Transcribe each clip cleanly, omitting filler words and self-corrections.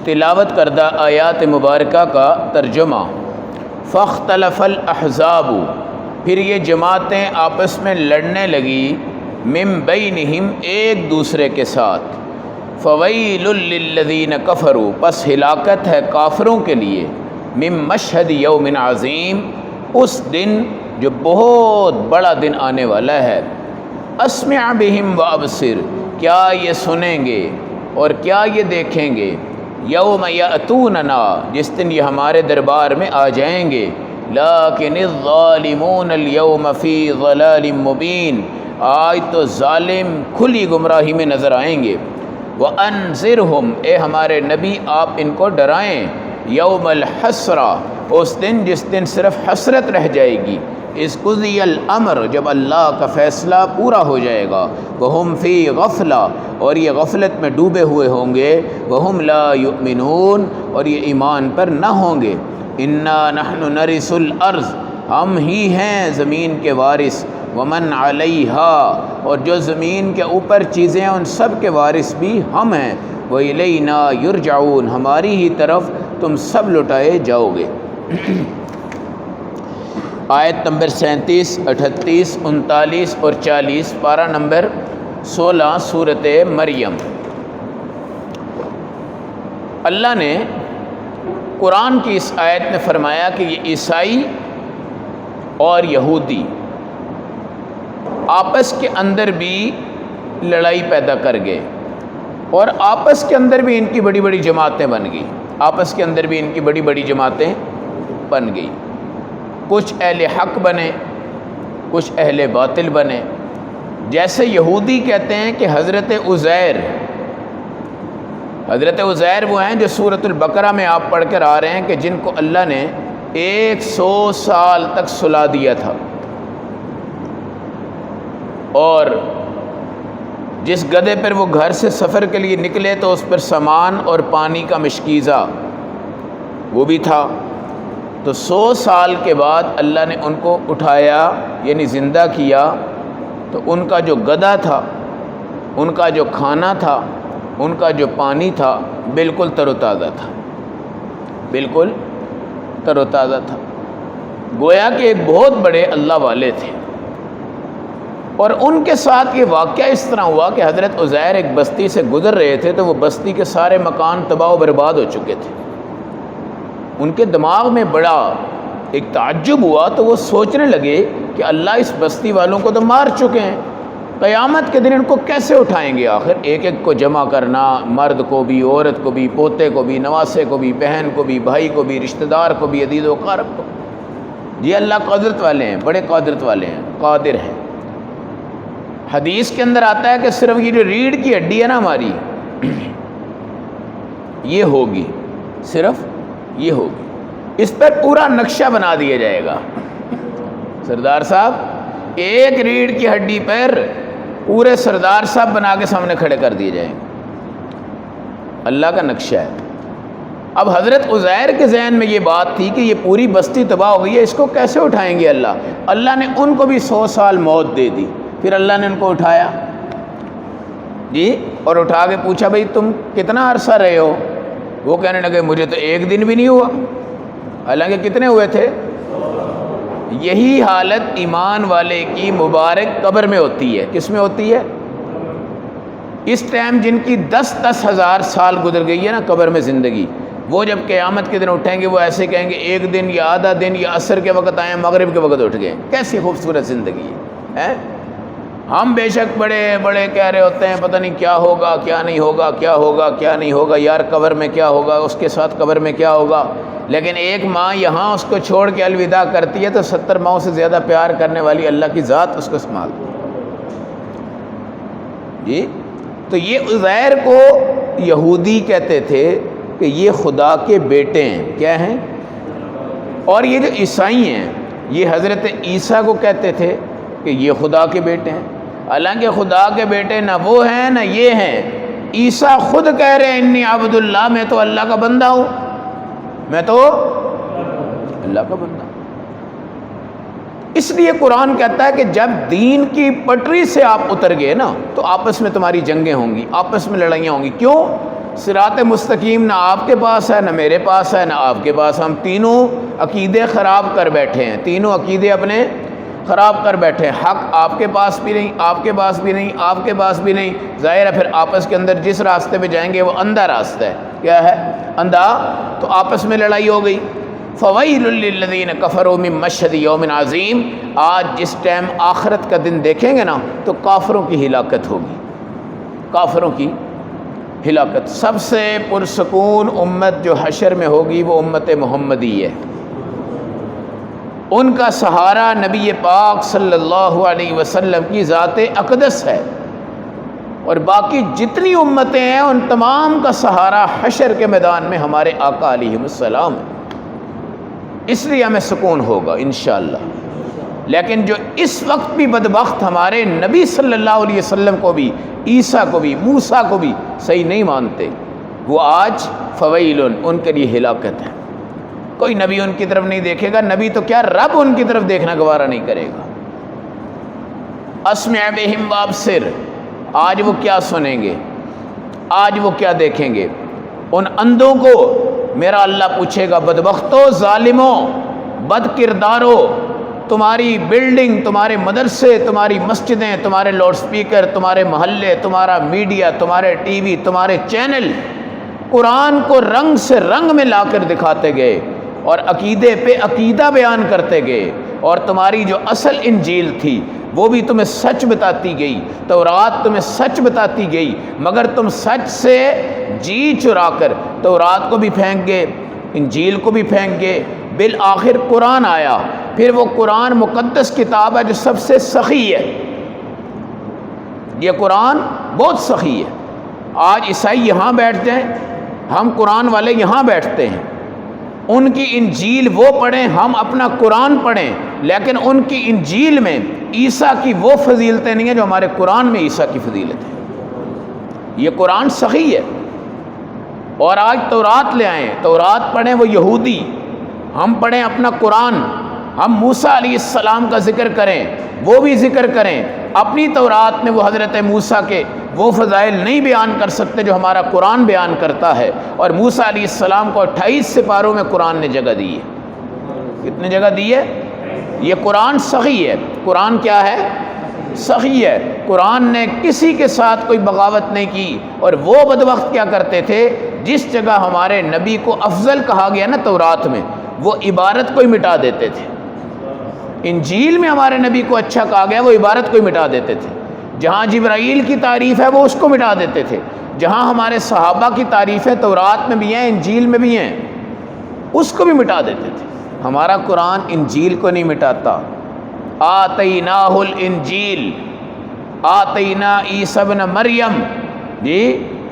تلاوت کردہ آیات مبارکہ کا ترجمہ۔ فاختلف الاحزاب، پھر یہ جماعتیں آپس میں لڑنے لگی، من بینہم، ایک دوسرے کے ساتھ، فویل للذین کفروا، پس ہلاکت ہے کافروں کے لیے، من مشہد یوم عظیم، اس دن جو بہت بڑا دن آنے والا ہے۔ اسمع بہم وابصر، کیا یہ سنیں گے اور کیا یہ دیکھیں گے، یوم یأتوننا، جس دن یہ ہمارے دربار میں آ جائیں گے، لیکن الظالمون اليوم فی ضلال مبین، آج تو ظالم کھلی گمراہی میں نظر آئیں گے۔ وَأَنذِرْهُمْ، اے ہمارے نبی آپ ان کو ڈرائیں، یوم الحسرہ، اس دن جس دن صرف حسرت رہ جائے گی، اذ قضی الامر، جب اللہ کا فیصلہ پورا ہو جائے گا، وہم فی غفلہ، اور یہ غفلت میں ڈوبے ہوئے ہوں گے، وہم لا یؤمنون، اور یہ ایمان پر نہ ہوں گے۔ انا نحن نرث الارض، ہم ہی ہیں زمین کے وارث، ومن علیہا، اور جو زمین کے اوپر چیزیں ہیں ان سب کے وارث بھی ہم ہیں، وَإِلَيْنَا يُرْجَعُونَ، ہماری ہی طرف تم سب لوٹائے جاؤ گے۔ آیت نمبر 37، 38، 39 اور 40، پارہ نمبر 16 سورۃ مریم۔ اللہ نے قرآن کی اس آیت میں فرمایا کہ یہ عیسائی اور یہودی آپس کے اندر بھی لڑائی پیدا کر گئے، اور آپس کے اندر بھی ان کی بڑی بڑی جماعتیں بن گئی، آپس کے اندر بھی ان کی بڑی بڑی جماعتیں بن گئی۔ کچھ اہل حق بنے، کچھ اہل باطل بنے۔ جیسے یہودی کہتے ہیں کہ حضرت عزیر وہ ہیں جو سورۃ البقرہ میں آپ پڑھ کر آ رہے ہیں کہ جن کو اللہ نے 100 سال تک سلا دیا تھا، اور جس گدھے پر وہ گھر سے سفر کے لیے نکلے تو اس پر سامان اور پانی کا مشکیزہ وہ بھی تھا، تو 100 سال کے بعد اللہ نے ان کو اٹھایا، یعنی زندہ کیا، تو ان کا جو گدھا تھا، ان کا جو کھانا تھا، ان کا جو پانی تھا، بالکل تر و تازہ تھا، بالکل تر و تازہ تھا۔ گویا کہ ایک بہت بڑے اللہ والے تھے، اور ان کے ساتھ یہ واقعہ اس طرح ہوا کہ حضرت عزیر ایک بستی سے گزر رہے تھے تو وہ بستی کے سارے مکان تباہ و برباد ہو چکے تھے۔ ان کے دماغ میں بڑا ایک تعجب ہوا، تو وہ سوچنے لگے کہ اللہ اس بستی والوں کو تو مار چکے ہیں، قیامت کے دن ان کو کیسے اٹھائیں گے؟ آخر ایک ایک کو جمع کرنا، مرد کو بھی، عورت کو بھی، پوتے کو بھی، نواسے کو بھی، بہن کو بھی، بھائی کو بھی، رشتہ دار کو بھی، عزیز و اقارب کو۔ یہ اللہ قدرت والے ہیں، بڑے قدرت والے ہیں، قادر ہیں۔ حدیث کے اندر آتا ہے کہ صرف یہ جو ریڑھ کی ہڈی ہے نا ہماری، یہ ہوگی، صرف یہ ہوگی، اس پر پورا نقشہ بنا دیا جائے گا۔ سردار صاحب ایک ریڑھ کی ہڈی پر پورے سردار صاحب بنا کے سامنے کھڑے کر دیے جائیں گے، اللہ کا نقشہ ہے۔ اب حضرت عزیر کے ذہن میں یہ بات تھی کہ یہ پوری بستی تباہ ہو گئی ہے، اس کو کیسے اٹھائیں گے اللہ؟ اللہ نے ان کو بھی 100 سال موت دے دی، پھر اللہ نے ان کو اٹھایا جی، اور اٹھا کے پوچھا بھئی تم کتنا عرصہ رہے ہو؟ وہ کہنے لگے مجھے تو ایک دن بھی نہیں ہوا، حالانکہ کتنے ہوئے تھے؟ یہی حالت ایمان والے کی مبارک قبر میں ہوتی ہے۔ کس میں ہوتی ہے؟ اس ٹائم جن کی 10-10 ہزار سال گزر گئی ہے نا قبر میں زندگی، وہ جب قیامت کے دن اٹھیں گے وہ ایسے کہیں گے ایک دن یا آدھا دن یا عصر کے وقت آئے، مغرب کے وقت اٹھ گئے۔ کیسی خوبصورت زندگی ہے۔ ہم بے شک بڑے بڑے کہہ رہے ہوتے ہیں پتہ نہیں کیا ہوگا، کیا نہیں ہوگا، کیا ہوگا، کیا نہیں ہوگا، یار قبر میں کیا ہوگا، اس کے ساتھ قبر میں کیا ہوگا، لیکن ایک ماں یہاں اس کو چھوڑ کے الوداع کرتی ہے تو 70 ماؤں سے زیادہ پیار کرنے والی اللہ کی ذات اس کو استعمال جی۔ تو یہ عزیر کو یہودی کہتے تھے کہ یہ خدا کے بیٹے ہیں، کیا ہیں؟ اور یہ جو عیسائی ہیں یہ حضرت عیسیٰ کو کہتے تھے کہ یہ خدا کے بیٹے ہیں، حالانکہ خدا کے بیٹے نہ وہ ہیں نہ یہ ہیں۔ عیسیٰ خود کہہ رہے ہیں انی عبد اللہ، میں تو اللہ کا بندہ ہوں، میں تو اللہ کا بندہ ہوں۔ اس لیے قرآن کہتا ہے کہ جب دین کی پٹری سے آپ اتر گئے نا تو آپس میں تمہاری جنگیں ہوں گی، آپس میں لڑائیاں ہوں گی۔ کیوں؟ صراط مستقیم نہ آپ کے پاس ہے، نہ میرے پاس ہے، نہ آپ کے پاس. ہم تینوں عقیدے خراب کر بیٹھے ہیں، تینوں عقیدے اپنے خراب کر بیٹھے ہیں. حق آپ کے پاس بھی نہیں، آپ کے پاس بھی نہیں، آپ کے پاس بھی نہیں. ظاہر ہے پھر آپس کے اندر جس راستے پہ جائیں گے وہ اندھا راستہ ہے. کیا ہے؟ اندھا. تو آپس میں لڑائی ہو گئی. فویل للذین کفروا من مشہد یوم عظیم. آج جس ٹائم آخرت کا دن دیکھیں گے نا تو کافروں کی ہلاکت ہوگی، کافروں کی ہلاکت. سب سے پرسکون امت جو حشر میں ہوگی وہ امت محمدی ہے. ان کا سہارا نبی پاک صلی اللہ علیہ وسلم کی ذات اقدس ہے، اور باقی جتنی امتیں ہیں ان تمام کا سہارا حشر کے میدان میں ہمارے آقا علیہ السلام ہے. اس لیے ہمیں سکون ہوگا انشاءاللہ. لیکن جو اس وقت بھی بدبخت ہمارے نبی صلی اللہ علیہ وسلم کو بھی، عیسیٰ کو بھی، موسیٰ کو بھی صحیح نہیں مانتے، وہ آج فویل ان کے لیے ہلاکت ہے. کوئی نبی ان کی طرف نہیں دیکھے گا. نبی تو کیا، رب ان کی طرف دیکھنا گوارہ نہیں کرے گا. اسمع بہم وابصر. آج وہ کیا سنیں گے، آج وہ کیا دیکھیں گے؟ ان اندھوں کو میرا اللہ پوچھے گا، بدبختو، ظالموں، بد کردارو، تمہاری بلڈنگ، تمہارے مدرسے، تمہاری مسجدیں، تمہارے لاؤڈ سپیکر، تمہارے محلے، تمہارا میڈیا، تمہارے ٹی وی، تمہارے چینل قرآن کو رنگ سے رنگ میں لا کر دکھاتے گئے اور عقیدے پہ عقیدہ بیان کرتے گئے، اور تمہاری جو اصل انجیل تھی وہ بھی تمہیں سچ بتاتی گئی، تورات تمہیں سچ بتاتی گئی، مگر تم سچ سے جی چرا کر تورات کو بھی پھینک گئے، انجیل کو بھی پھینک گئے. بالآخر قرآن آیا. پھر وہ قرآن مقدس کتاب ہے جو سب سے سخی ہے. یہ قرآن بہت سخی ہے. آج عیسائی یہاں بیٹھ جائیں، ہم قرآن والے یہاں بیٹھتے ہیں، ان کی انجیل وہ پڑھیں، ہم اپنا قرآن پڑھیں، لیکن ان کی انجیل میں عیسیٰ کی وہ فضیلتیں نہیں ہیں جو ہمارے قرآن میں عیسیٰ کی فضیلت ہے. یہ قرآن سخی ہے. اور آج تورات لے آئیں، تورات پڑھیں وہ یہودی، ہم پڑھیں اپنا قرآن. ہم موسیٰ علیہ السلام کا ذکر کریں، وہ بھی ذکر کریں. اپنی تورات میں وہ حضرت موسیٰ کے وہ فضائل نہیں بیان کر سکتے جو ہمارا قرآن بیان کرتا ہے. اور موسیٰ علیہ السلام کو 28 سپاروں میں قرآن نے جگہ دی ہے. کتنی جگہ دی ہے؟ یہ قرآن سخی ہے. قرآن کیا ہے؟ سخی ہے. قرآن نے کسی کے ساتھ کوئی بغاوت نہیں کی. اور وہ بدبخت کیا کرتے تھے، جس جگہ ہمارے نبی کو افضل کہا گیا نا تورات میں، وہ عبارت کو ہی مٹا دیتے تھے. انجیل میں ہمارے نبی کو اچھا کہا گیا، وہ عبارت کو ہی مٹا دیتے تھے. جہاں جبرائیل کی تعریف ہے وہ اس کو مٹا دیتے تھے. جہاں ہمارے صحابہ کی تعریفیں تورات میں بھی ہیں، انجیل میں بھی ہیں، اس کو بھی مٹا دیتے تھے. ہمارا قرآن انجیل کو نہیں مٹاتا. آتیناہ الانجیل، آتینا عیسیٰ ابن مریم، جی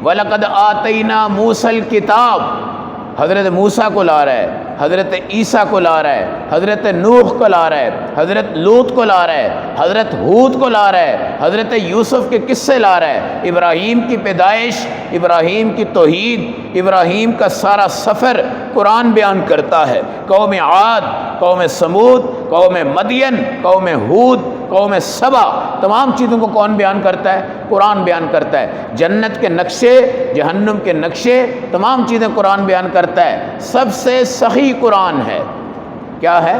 وَلَقَدْ آتَيْنَا مُوسَى الْكِتَابَ. حضرت موسیٰ کو لا رہا ہے، حضرت عیسیٰ کو لا رہا ہے، حضرت نوح کو لا رہا ہے، حضرت لوط کو لا رہا ہے، حضرت ہود کو لا رہا ہے، حضرت یوسف کے قصے لا رہا ہے، ابراہیم کی پیدائش، ابراہیم کی توحید، ابراہیم کا سارا سفر قرآن بیان کرتا ہے. قوم عاد، قوم سمود، قوم مدین، قوم ہود، قوم سبا، تمام چیزوں کو کون بیان کرتا ہے؟ قرآن بیان کرتا ہے. جنت کے نقشے، جہنم کے نقشے، تمام چیزیں قرآن بیان کرتا ہے. سب سے سخی قرآن ہے. کیا ہے؟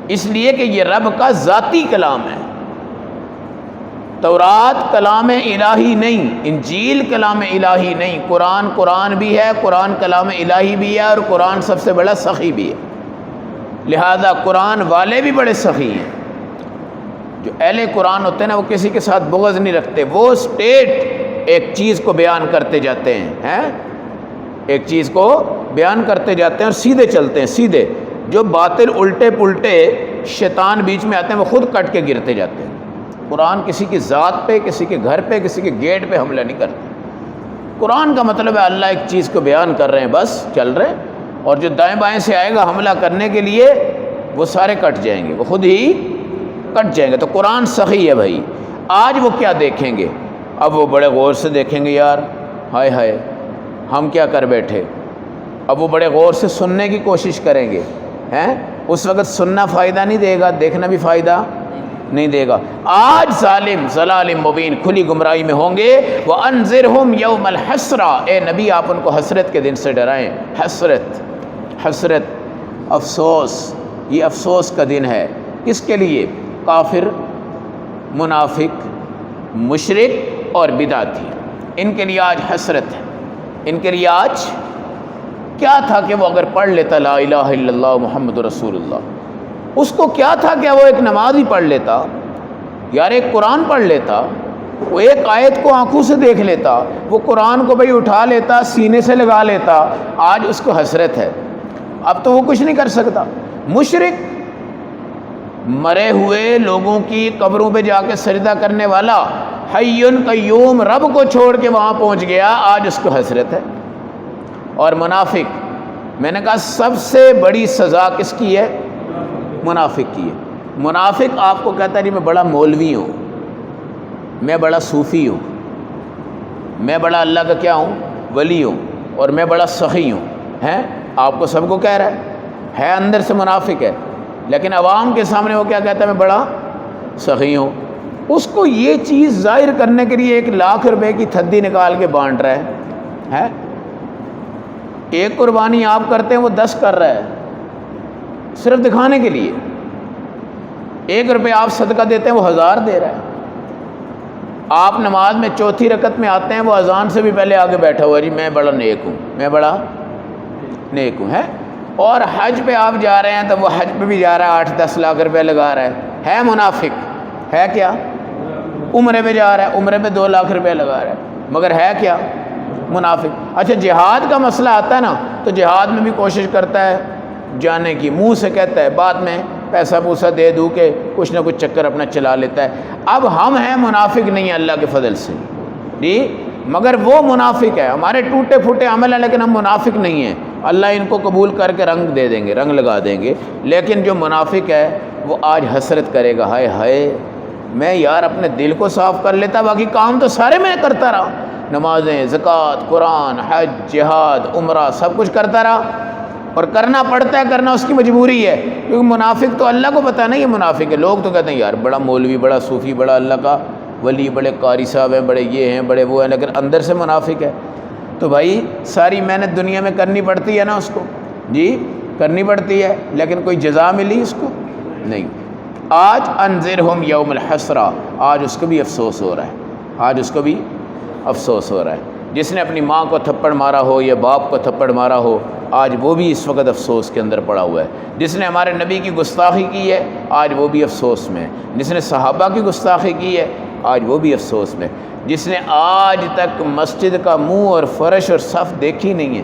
اس لیے کہ یہ رب کا ذاتی کلام ہے. تورات کلام الہی نہیں، انجیل کلام الہی نہیں. قرآن قرآن بھی ہے، قرآن کلام الہی بھی ہے، اور قرآن سب سے بڑا سخی بھی ہے. لہذا قرآن والے بھی بڑے سخی ہیں. جو اہل قرآن ہوتے ہیں نا، وہ کسی کے ساتھ بغض نہیں رکھتے. وہ اسٹیٹ ایک چیز کو بیان کرتے جاتے ہیں، ایک چیز کو بیان کرتے جاتے ہیں اور سیدھے چلتے ہیں، سیدھے. جو باطل الٹے پلٹے شیطان بیچ میں آتے ہیں وہ خود کٹ کے گرتے جاتے ہیں. قرآن کسی کی ذات پہ، کسی کے گھر پہ، کسی کے گیٹ پہ حملہ نہیں کرتا. قرآن کا مطلب ہے اللہ ایک چیز کو بیان کر رہے ہیں، بس چل رہے ہیں. اور جو دائیں بائیں سے آئے گا حملہ کرنے کے لیے، وہ سارے کٹ جائیں گے، وہ خود ہی کٹ جائیں گے. تو قرآن سخی ہے بھائی. آج وہ کیا دیکھیں گے؟ اب وہ بڑے غور سے دیکھیں گے. یار ہائے ہائے ہم کیا کر بیٹھے. اب وہ بڑے غور سے سننے کی کوشش کریں گے. اس وقت سننا فائدہ نہیں دے گا، دیکھنا بھی فائدہ نہیں دے گا۔ آج ظالم ضلال مبین کھلی گمراہی میں ہوں گے۔ وَأَنذِرْهُمْ يَوْمَ الْحَسْرَةِ، اے نبی آپ ان کو حسرت کے دن سے ڈرائیں۔ حسرت، افسوس، یہ افسوس کا دن ہے۔ کس کے لیے؟ کافر، منافق، مشرک اور بدعتی، ان کے لیے آج حسرت ہے۔ ان کے لیے آج کیا تھا کہ وہ اگر پڑھ لیتا لا الہ الا اللہ محمد رسول اللہ، اس کو کیا تھا کہ وہ ایک نماز ہی پڑھ لیتا، یار ایک قرآن پڑھ لیتا، وہ ایک آیت کو آنکھوں سے دیکھ لیتا، وہ قرآن کو بھئی اٹھا لیتا، سینے سے لگا لیتا۔ آج اس کو حسرت ہے، اب تو وہ کچھ نہیں کر سکتا۔ مشرک، مرے ہوئے لوگوں کی قبروں پہ جا کے سجدہ کرنے والا، حی قیوم رب کو چھوڑ کے وہاں پہنچ گیا، آج اس کو حسرت ہے۔ اور منافق، میں نے کہا سب سے بڑی سزا کس کی ہے؟ منافق کی ہے۔ منافق آپ کو کہتا ہے جی میں بڑا مولوی ہوں، میں بڑا صوفی ہوں، میں بڑا اللہ کا کیا ہوں؟ ولی ہوں، اور میں بڑا سخی ہوں، ہیں؟ آپ کو سب کو کہہ رہا ہے اندر سے منافق ہے، لیکن عوام کے سامنے وہ کیا کہتا ہے میں بڑا سخی ہوں۔ اس کو یہ چیز ظاہر کرنے کے لیے 1,00,000 روپے کی تھدی نکال کے بانٹ رہا ہے۔ ایک قربانی آپ کرتے ہیں وہ 10 کر رہا ہے، صرف دکھانے کے لیے۔ 1 روپے آپ صدقہ دیتے ہیں وہ 1000 دے رہا ہے۔ آپ نماز میں چوتھی رکعت میں آتے ہیں، وہ اذان سے بھی پہلے آگے بیٹھا ہوا جی میں بڑا نیک ہوں، میں بڑا نیک ہوں، ہے۔ اور حج پہ آپ جا رہے ہیں تو وہ حج پہ بھی جا رہا ہے، 8-10 لاکھ روپے لگا رہا ہے منافق، ہے کیا؟ عمرے پہ جا رہا ہے، عمرے پہ 2 لاکھ روپے لگا رہا ہے، مگر ہے کیا؟ منافق۔ اچھا جہاد کا مسئلہ آتا ہے نا تو جہاد میں بھی کوشش کرتا ہے جانے کی، منہ سے کہتا ہے، بعد میں پیسہ پوسہ دے دوں کہ کچھ نہ کچھ چکر اپنا چلا لیتا ہے۔ اب ہم ہیں منافق نہیں ہیں اللہ کے فضل سے جی، مگر وہ منافق ہے، ہمارے ٹوٹے پھوٹے عمل ہیں لیکن ہم منافق نہیں ہیں، اللہ ان کو قبول کر کے رنگ دے دیں گے، رنگ لگا دیں گے۔ لیکن جو منافق ہے وہ آج حسرت کرے گا، ہائے ہائے میں یار اپنے دل کو صاف کر لیتا، باقی کام تو سارے میں کرتا رہا، نمازیں، زکوٰۃ، قرآن، حج، جہاد، عمرہ، سب کچھ کرتا رہا، اور کرنا پڑتا ہے، کرنا اس کی مجبوری ہے، کیونکہ منافق تو اللہ کو پتہ نہیں یہ منافق ہے۔ لوگ تو کہتے ہیں یار بڑا مولوی، بڑا صوفی، بڑا اللہ کا ولی، بڑے قاری صاحب ہیں، بڑے یہ ہیں، بڑے وہ ہیں، لیکن اندر سے منافق ہے۔ تو بھائی ساری محنت دنیا میں کرنی پڑتی ہے نا اس کو، جی کرنی پڑتی ہے، لیکن کوئی جزا ملی اس کو نہیں۔ آج انذرہم یوم الحسرہ، آج اس کو بھی افسوس ہو رہا ہے، آج اس کو بھی افسوس ہو رہا ہے۔ جس نے اپنی ماں کو تھپڑ مارا ہو یا باپ کو تھپڑ مارا ہو، آج وہ بھی اس وقت افسوس کے اندر پڑا ہوا ہے۔ جس نے ہمارے نبی کی گستاخی کی ہے آج وہ بھی افسوس میں ہے۔ جس نے صحابہ کی گستاخی کی ہے آج وہ بھی افسوس میں۔ جس نے آج تک مسجد کا منہ اور فرش اور صف دیکھی نہیں ہے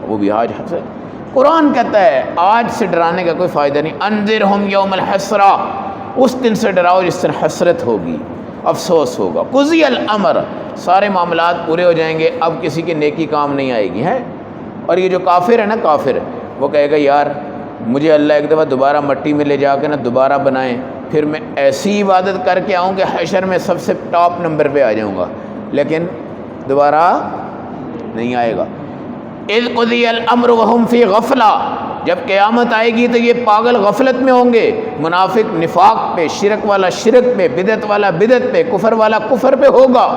وہ بھی آج حسرت۔ قرآن کہتا ہے آج سے ڈرانے کا کوئی فائدہ نہیں۔ انذرہم یوم الحسرہ، اس دن سے ڈراؤ جس دن حسرت ہوگی، افسوس ہوگا۔ قضی الامر، سارے معاملات پورے ہو جائیں گے، اب کسی کی نیکی کام نہیں آئے گی، ہے۔ اور یہ جو کافر ہے نا، کافر وہ کہے گا یار مجھے اللہ ایک دفعہ دوبارہ مٹی میں لے جا کے نا دوبارہ بنائیں، پھر میں ایسی عبادت کر کے آؤں کہ حشر میں سب سے ٹاپ نمبر پہ آ جاؤں گا، لیکن دوبارہ نہیں آئے گا۔ اذ قضی الامر وہم فی غفلہ، جب قیامت آئے گی تو یہ پاگل غفلت میں ہوں گے۔ منافق نفاق پہ، شرک والا شرک پہ، بدعت والا بدعت پہ، کفر والا کفر پہ ہوگا،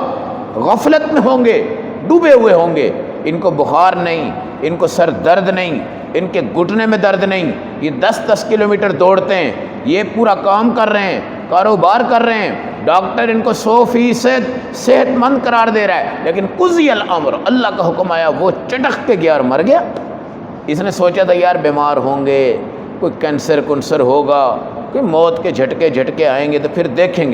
غفلت میں ہوں گے، ڈوبے ہوئے ہوں گے۔ ان کو بخار نہیں، ان کو سر درد نہیں، ان کے گھٹنے میں درد نہیں، یہ 10-10 کلومیٹر دوڑتے ہیں، یہ پورا کام کر رہے ہیں، کاروبار کر رہے ہیں، ڈاکٹر ان کو 100% صحت مند قرار دے رہا ہے، لیکن قضی الامر، اللہ کا حکم آیا وہ چٹک کے گیا اور مر گیا۔ اس نے سوچا تھا یار بیمار ہوں گے، کوئی کینسر کنسر ہوگا، کوئی موت کے جھٹکے آئیں گے تو پھر دیکھیں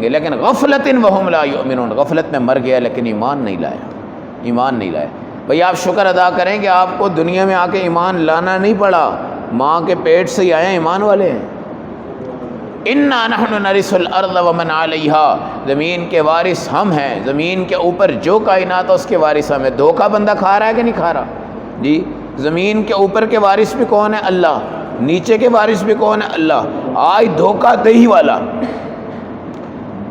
گے، لیکن غفلت وہم لا یؤمنون، غفلت میں مر گیا لیکن ایمان نہیں لایا۔ بھئی آپ شکر ادا کریں کہ آپ کو دنیا میں آ کے ایمان لانا نہیں پڑا، ماں کے پیٹ سے ہی آئے ہیں، ایمان والے ہیں۔ انا نحن نرث الارض ومن علیہا، زمین کے وارث ہم ہیں، زمین کے اوپر جو کائنات ہے اس کے وارث ہم ہیں۔ دھوکہ بندہ کھا رہا ہے کہ نہیں کھا رہا؟ جی زمین کے اوپر کے وارث بھی کون ہے؟ اللہ۔ نیچے کے وارث بھی کون ہے؟ اللہ۔ آج دھوکہ دہی والا،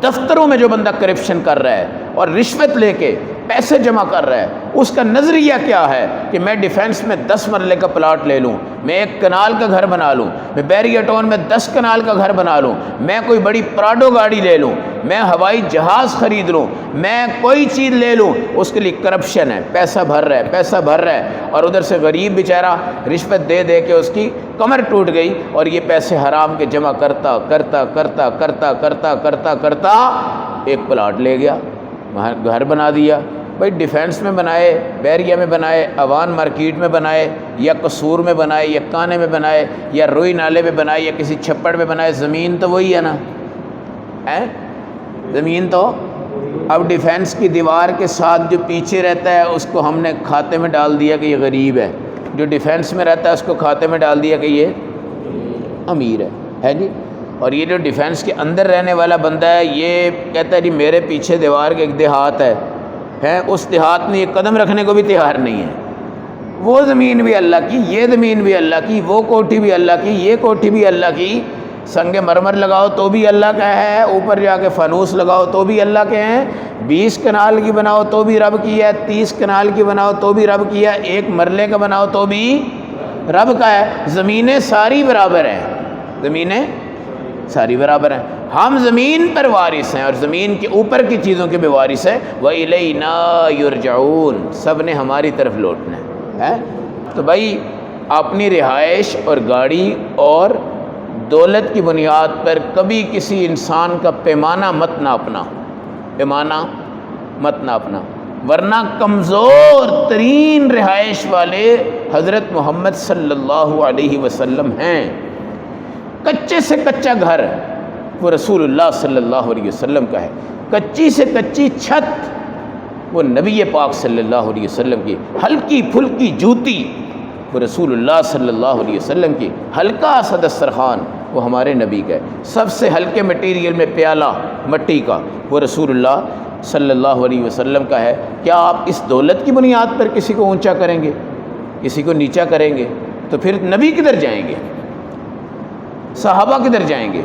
دفتروں میں جو بندہ کرپشن کر رہا ہے اور رشوت لے کے پیسے جمع کر رہا ہے، اس کا نظریہ کیا ہے کہ میں ڈیفینس میں 10 مرلے کا پلاٹ لے لوں، میں 1 کنال کا گھر بنا لوں، میں بیریٹون میں 10 کنال کا گھر بنا لوں، میں کوئی بڑی پراڈو گاڑی لے لوں، میں ہوائی جہاز خرید لوں، میں کوئی چیز لے لوں، اس کے لیے کرپشن ہے، پیسہ بھر رہا ہے، پیسہ بھر رہا ہے، اور ادھر سے غریب بیچارہ رشوت دے دے کے اس کی کمر ٹوٹ گئی، اور یہ پیسے حرام کے جمع کرتا کرتا کرتا کرتا کرتا کرتا کرتا ایک پلاٹ لے گیا، وہاں گھر بنا دیا۔ بھائی ڈیفینس میں بنائے، بیریا میں بنائے، اوان مارکیٹ میں بنائے، یا قصور میں بنائے، یا کانے میں بنائے، یا روئی نالے میں بنائے، یا کسی چھپڑ میں بنائے، زمین تو وہی ہے نا، زمین تو اب ڈیفینس کی دیوار کے ساتھ جو پیچھے رہتا ہے اس کو ہم نے کھاتے میں ڈال دیا کہ یہ غریب ہے، جو ڈیفینس میں رہتا ہے اس کو کھاتے میں ڈال دیا کہ یہ امیر ہے جی۔ اور یہ جو ڈیفینس کے اندر رہنے والا بندہ ہے یہ کہتا ہے جی میرے پیچھے دیوار کے ایک دیہات ہے، اس دیہات میں یہ قدم رکھنے کو بھی تیار نہیں ہے، وہ زمین بھی اللہ کی، یہ زمین بھی اللہ کی، وہ کوٹھی بھی اللہ کی، یہ کوٹھی بھی اللہ کی، سنگ مرمر لگاؤ تو بھی اللہ کا ہے، اوپر جا کے فانوس لگاؤ تو بھی اللہ کے ہیں، 20 کنال کی بناؤ تو بھی رب کی ہے، 30 کنال کی بناؤ تو بھی رب کی ہے، 1 مرلے کا بناؤ تو بھی رب کا ہے۔ زمینیں ساری برابر ہیں، زمینیں ساری برابر ہیں، ہم زمین پر وارث ہیں اور زمین کے اوپر کی چیزوں کے بھی وارث ہیں۔ وَإِلَيْنَا يُرْجَعُونَ، سب نے ہماری طرف لوٹنا ہے۔ تو بھائی اپنی رہائش اور گاڑی اور دولت کی بنیاد پر کبھی کسی انسان کا پیمانہ مت ناپنا، پیمانہ مت ناپنا، ورنہ کمزور ترین رہائش والے حضرت محمد صلی اللہ علیہ وسلم ہیں۔ کچے سے کچا گھر وہ رسول اللہ صلی اللہ علیہ وسلم کا ہے، کچی سے کچی چھت وہ نبی پاک صلی اللہ علیہ وسلم کی، ہلکی پھلکی جوتی وہ رسول اللہ صلی اللہ علیہ وسلم کی، ہلکا سا دسترخوان وہ ہمارے نبی کا ہے، سب سے ہلکے مٹیریل میں پیالہ مٹی کا وہ رسول اللہ صلی اللہ علیہ وسلم کا ہے۔ کیا آپ اس دولت کی بنیاد پر کسی کو اونچا کریں گے، کسی کو نیچا کریں گے؟ تو پھر نبی کدھر جائیں گے، صحابہ کدھر جائیں گے؟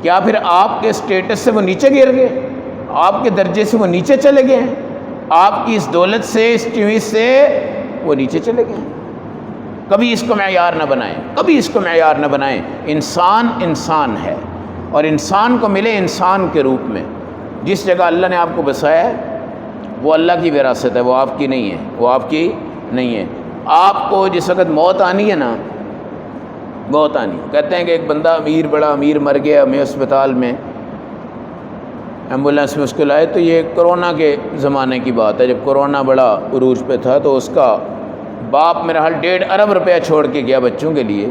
کیا پھر آپ کے اسٹیٹس سے وہ نیچے گر گئے، آپ کے درجے سے وہ نیچے چلے گئے ہیں، آپ کی اس دولت سے، اس چیز سے وہ نیچے چلے گئے ہیں؟ کبھی اس کو معیار نہ بنائیں، کبھی اس کو معیار نہ بنائیں۔ انسان انسان ہے، اور انسان کو ملے انسان کے روپ میں۔ جس جگہ اللہ نے آپ کو بسایا ہے وہ اللہ کی وراثت ہے، وہ آپ کی نہیں ہے، وہ آپ کی نہیں ہے۔ آپ کو جس وقت موت آنی ہے نا، موت آنی، کہتے ہیں کہ ایک بندہ امیر، بڑا امیر مر گیا، میں اسپتال میں ایمبولینس میں اس کو لائے، تو یہ کرونا کے زمانے کی بات ہے، جب کرونا بڑا عروج پہ تھا، تو اس کا باپ میرا حال 1.5 ارب روپیہ چھوڑ کے گیا بچوں کے لیے،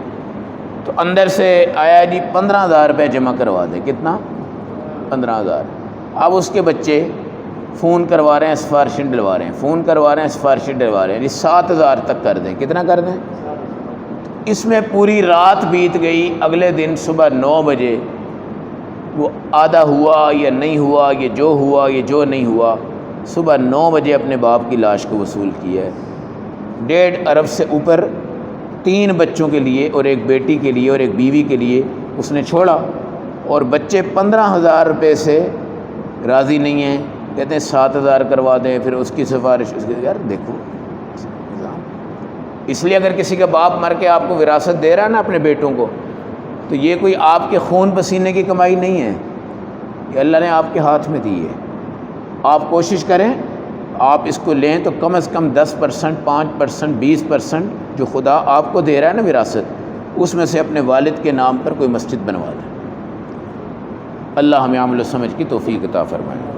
تو اندر سے آیا جی 15,000 روپے جمع کروا دیں۔ کتنا؟ 15,000۔ اب اس کے بچے فون کروا رہے ہیں، سفارشیں ڈلوا رہے ہیں، فون کروا رہے ہیں، سفارشیں ڈلوا رہے ہیں، جی 7,000 تک کر دیں۔ کتنا کر دیں؟ اس میں پوری رات بیت گئی، اگلے دن صبح 9 بجے وہ آدھا ہوا یا نہیں ہوا، یہ جو ہوا یہ جو نہیں ہوا، صبح 9 بجے اپنے باپ کی لاش کو وصول کیا ہے۔ 1.5 ارب سے اوپر 3 بچوں کے لیے، اور ایک بیٹی کے لیے اور ایک بیوی کے لیے اس نے چھوڑا، اور بچے 15,000 روپے سے راضی نہیں ہیں، کہتے ہیں 7,000 کروا دیں، پھر اس کی سفارش، اس کے یار دیکھو نظام۔ اس لیے اگر کسی کا باپ مر کے آپ کو وراثت دے رہا ہے نا اپنے بیٹوں کو، تو یہ کوئی آپ کے خون پسینے کی کمائی نہیں ہے، یہ اللہ نے آپ کے ہاتھ میں دی ہے۔ آپ کوشش کریں آپ اس کو لیں تو کم از کم 10%، 5%، 20% جو خدا آپ کو دے رہا ہے نا وراثت، اس میں سے اپنے والد کے نام پر کوئی مسجد بنوا دیں۔ اللہ ہمیں عمل و سمجھ کی توفیق عطا فرمائے۔